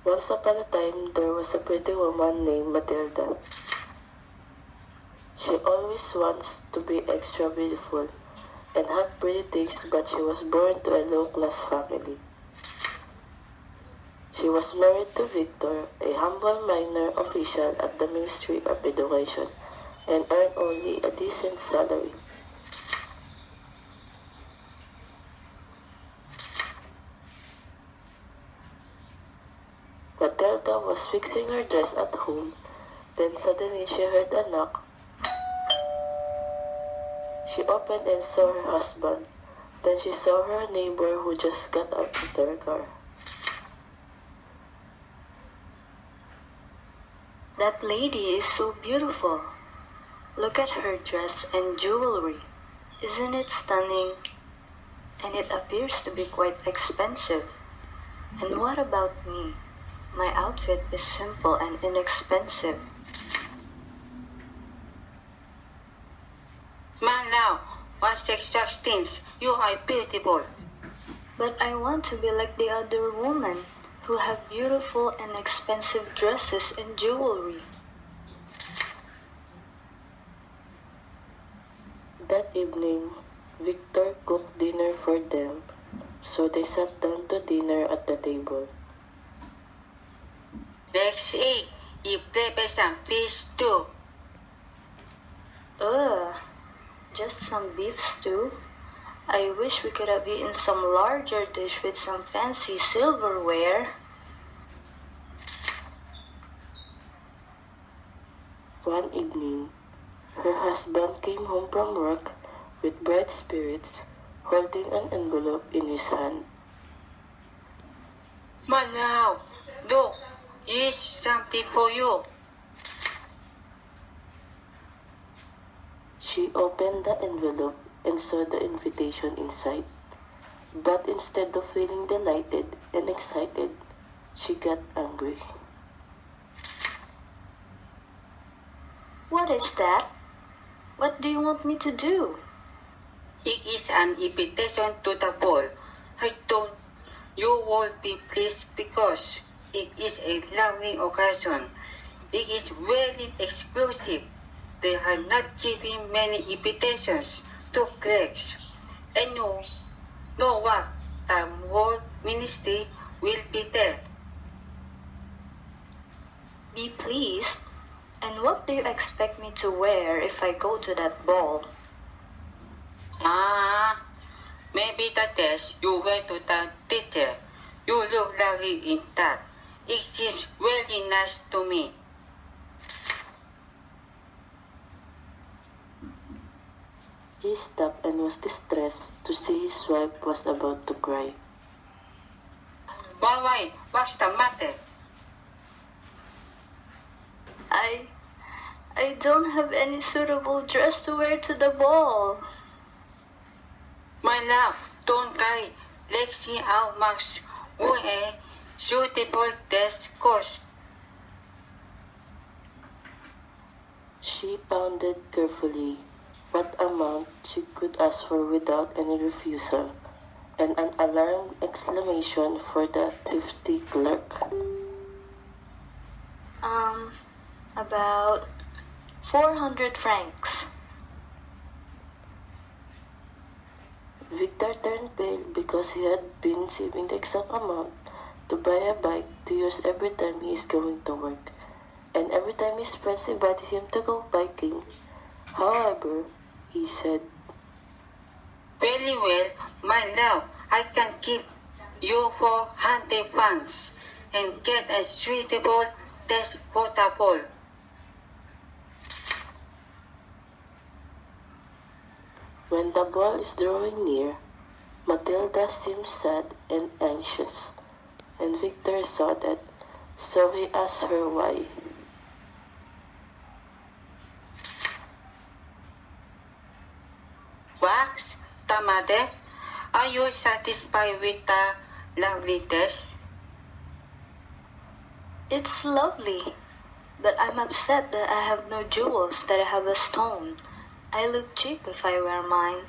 Once upon a time, there was a pretty woman named Matilda. She always wants to be extra beautiful and have pretty things, but she was born to a low-class family. She was married to Victor, a humble minor official at the Ministry of Education, and earned only a decent salary. Matilda was fixing her dress at home, then suddenly she heard a knock. She opened and saw her husband. Then she saw her neighbor who just got out of their car. That lady is so beautiful. Look at her dress and jewelry. Isn't it stunning? And it appears to be quite expensive. And what about me? My outfit is simple and inexpensive. Man now, what such things? You are beautiful. But I want to be like the other women who have beautiful and expensive dresses and jewelry. That evening, Victor cooked dinner for them, so they sat down to dinner at the table. Let's eat. You prepare some fish too. Ugh, just some beef stew? I wish we could have eaten some larger dish with some fancy silverware. One evening, her husband came home from work with bright spirits, holding an envelope in his hand. Man now, look, here's something for you. She opened the envelope and saw the invitation inside. But instead of feeling delighted and excited, she got angry. What is that? What do you want me to do? It is an invitation to the ball. I thought you would be pleased because it is a lovely occasion. It is very exclusive. They are not giving many invitations to clerks. And you know what? The whole ministry will be there. Be pleased? And what do you expect me to wear if I go to that ball? Maybe the dress you wear to the teacher. You look lovely in that. It seems very nice to me. He stopped and was distressed to see his wife was about to cry. Why? What's the matter? I don't have any suitable dress to wear to the ball. My love, don't cry. Let's see how much a suitable dress costs. She pounded carefully what amount she could ask for without any refusal, and an alarmed exclamation for the thrifty clerk. About 400 francs. Victor turned pale because he had been saving the exact amount to buy a bike to use every time he is going to work, and every time his friends invited him to go biking. However, he said, Very well, my love, I can give you 400 francs and get a suitable dress for the ball. When the ball is drawing near, Matilda seemed sad and anxious, and Victor saw that, so he asked her why. Wax, the mother, are you satisfied with the lovely dress? It's lovely, but I'm upset that I have no jewels, that I have a stone. I look cheap if I wear mine.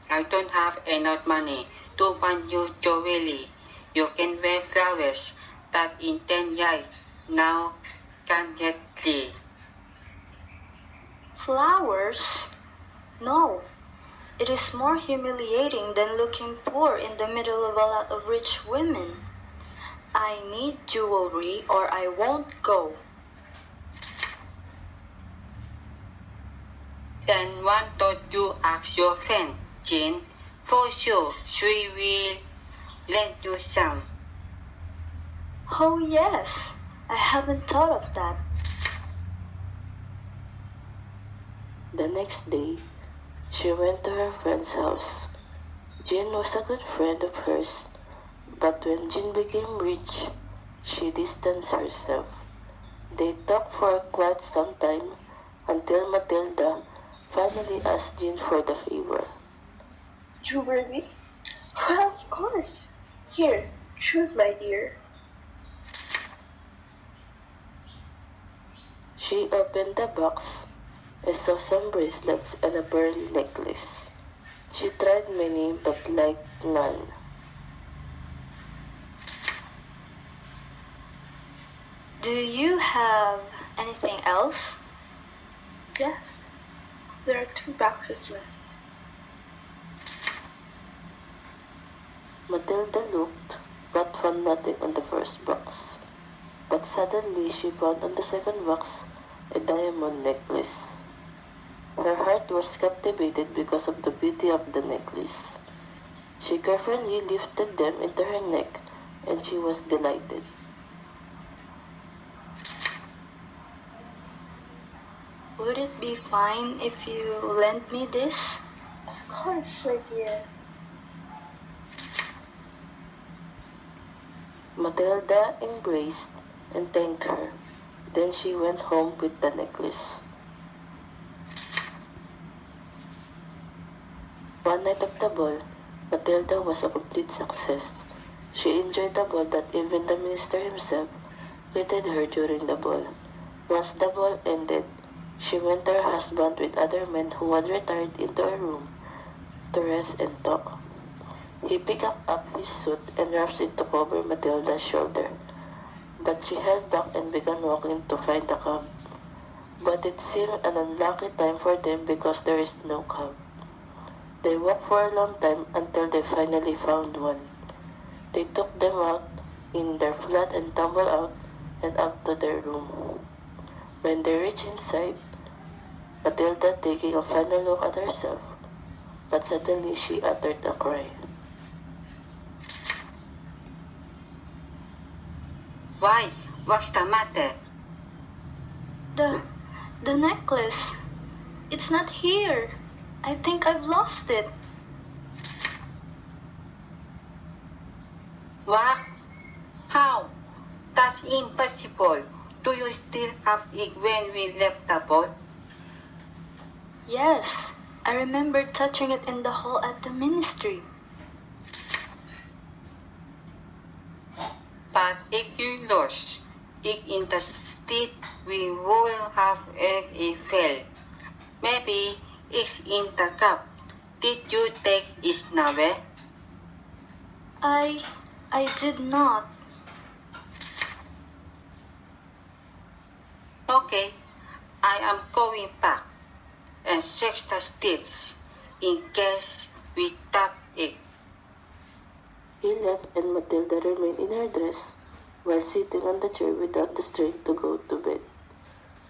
I don't have enough money to find your jewelry. You can wear flowers that in 10 years now can get 3. Flowers? No. It is more humiliating than looking poor in the middle of a lot of rich women. I need jewelry or I won't go. Then why don't you ask your friend, Jean? For sure, she will lend you some. Oh yes, I haven't thought of that. The next day, she went to her friend's house. Jean was a good friend of hers, but when Jean became rich, she distanced herself. They talked for quite some time until Matilda finally asked Jean for the favor. Jewelry? Well, of course. Here, choose, my dear. She opened the box and saw some bracelets and a pearl necklace. She tried many but liked none. Do you have anything else? Yes, there are 2 boxes left. Matilda looked but found nothing on the first box. But suddenly she found on the second box a diamond necklace. Her heart was captivated because of the beauty of the necklace. She carefully lifted them into her neck and she was delighted. Would it be fine if you lent me this? Of course, my dear. Matilda embraced and thanked her. Then she went home with the necklace. One night of the ball, Matilda was a complete success. She enjoyed the ball that even the minister himself greeted her during the ball. Once the ball ended, she went to her husband with other men who had retired into a room to rest and talk. He picked up his suit and wrapped it to cover Matilda's shoulder, but she held back and began walking to find a cab. But it seemed an unlucky time for them because there is no cab. They walked for a long time until they finally found one. They took them out in their flat and tumbled out and up to their room. When they reached inside, Matilda taking a final look at herself, but suddenly she uttered a cry. Why? What's the matter? The necklace. It's not here. I think I've lost it. What? How? That's impossible. Do you still have it when we left the boat? Yes, I remember touching it in the hall at the ministry. But if you lost it in the street, we will have it fell. Maybe it's in the cup. Did you take it nowhere? I did not. Okay, I am going back and search the streets in case we tap it. He left and Matilda remained in her dress while sitting on the chair without the strength to go to bed.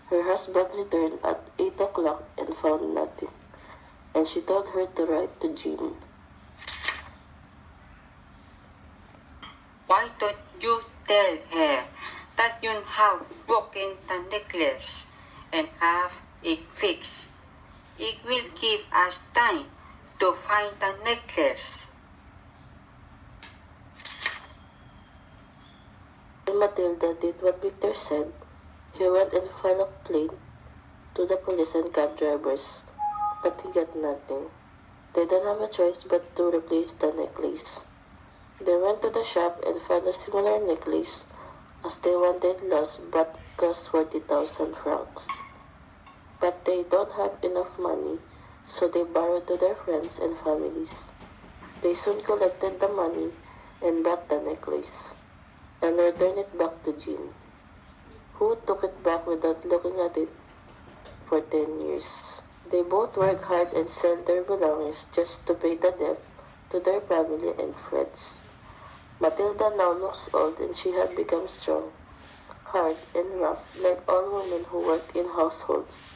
Her husband returned at 8 o'clock and found nothing, and she told her to write to Jean. Why don't you tell her that you have broken the necklace and have it fixed? It will give us time to find the necklace. When Matilda did what Victor said, he went and filed a complaint to the police and cab drivers, but he got nothing. They don't have a choice but to replace the necklace. They went to the shop and found a similar necklace as they wanted lost but it cost 40,000 francs. But they don't have enough money, so they borrowed to their friends and families. They soon collected the money and bought the necklace, and returned it back to Jean, who took it back without looking at it for 10 years. They both work hard and sell their belongings just to pay the debt to their family and friends. Matilda now looks old and she had become strong, hard, and rough like all women who work in households.